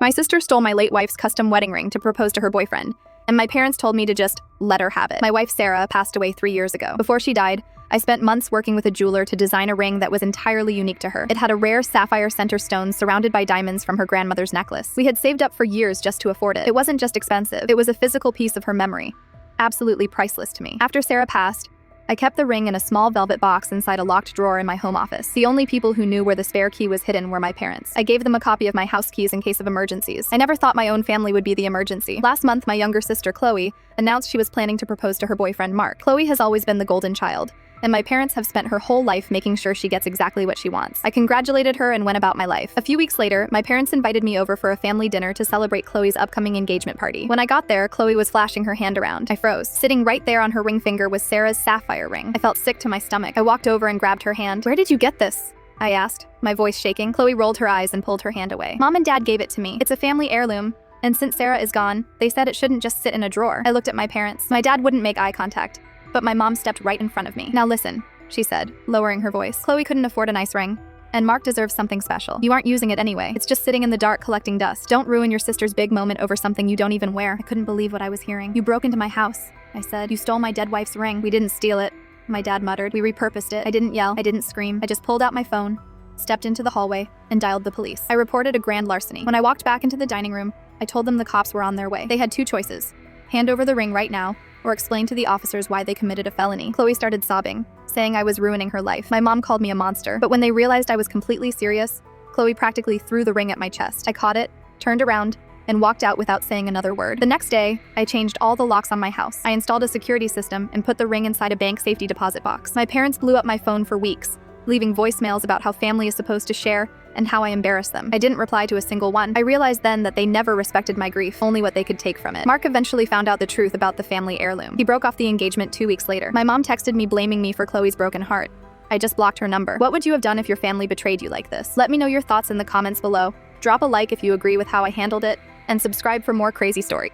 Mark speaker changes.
Speaker 1: My sister stole my late wife's custom wedding ring to propose to her boyfriend, and my parents told me to just let her have it. My wife, Sarah, passed away 3 years ago. Before she died, I spent months working with a jeweler to design a ring that was entirely unique to her. It had a rare sapphire center stone surrounded by diamonds from her grandmother's necklace. We had saved up for years just to afford it. It wasn't just expensive, it was a physical piece of her memory. Absolutely priceless to me. After Sarah passed, I kept the ring in a small velvet box inside a locked drawer in my home office. The only people who knew where the spare key was hidden were my parents. I gave them a copy of my house keys in case of emergencies. I never thought my own family would be the emergency. Last month, my younger sister, Chloe, announced she was planning to propose to her boyfriend, Mark. Chloe has always been the golden child, and my parents have spent her whole life making sure she gets exactly what she wants. I congratulated her and went about my life. A few weeks later, my parents invited me over for a family dinner to celebrate Chloe's upcoming engagement party. When I got there, Chloe was flashing her hand around. I froze. Sitting right there on her ring finger was Sarah's sapphire ring. I felt sick to my stomach. I walked over and grabbed her hand. "Where did you get this?" I asked, my voice shaking. Chloe rolled her eyes and pulled her hand away. "Mom and Dad gave it to me. It's a family heirloom, and since Sarah is gone, they said it shouldn't just sit in a drawer." I looked at my parents. My dad wouldn't make eye contact, but my mom stepped right in front of me. "Now listen," she said, lowering her voice. "Chloe couldn't afford a nice ring, and Mark deserves something special. You aren't using it anyway. It's just sitting in the dark collecting dust. Don't ruin your sister's big moment over something you don't even wear." I couldn't believe what I was hearing. "You broke into my house," I said. "You stole my dead wife's ring." "We didn't steal it," my dad muttered. "We repurposed it." I didn't yell. I didn't scream. I just pulled out my phone, stepped into the hallway, and dialed the police. I reported a grand larceny. When I walked back into the dining room, I told them the cops were on their way. They had two choices: hand over the ring right now, or explain to the officers why they committed a felony. Chloe started sobbing, saying I was ruining her life. My mom called me a monster, but when they realized I was completely serious, Chloe practically threw the ring at my chest. I caught it, turned around, and walked out without saying another word. The next day, I changed all the locks on my house. I installed a security system and put the ring inside a bank safety deposit box. My parents blew up my phone for weeks, leaving voicemails about how family is supposed to share and how I embarrassed them. I didn't reply to a single one. I realized then that they never respected my grief, only what they could take from it. Mark eventually found out the truth about the family heirloom. He broke off the engagement 2 weeks later. My mom texted me blaming me for Chloe's broken heart. I just blocked her number. What would you have done if your family betrayed you like this? Let me know your thoughts in the comments below. Drop a like if you agree with how I handled it, and subscribe for more crazy stories.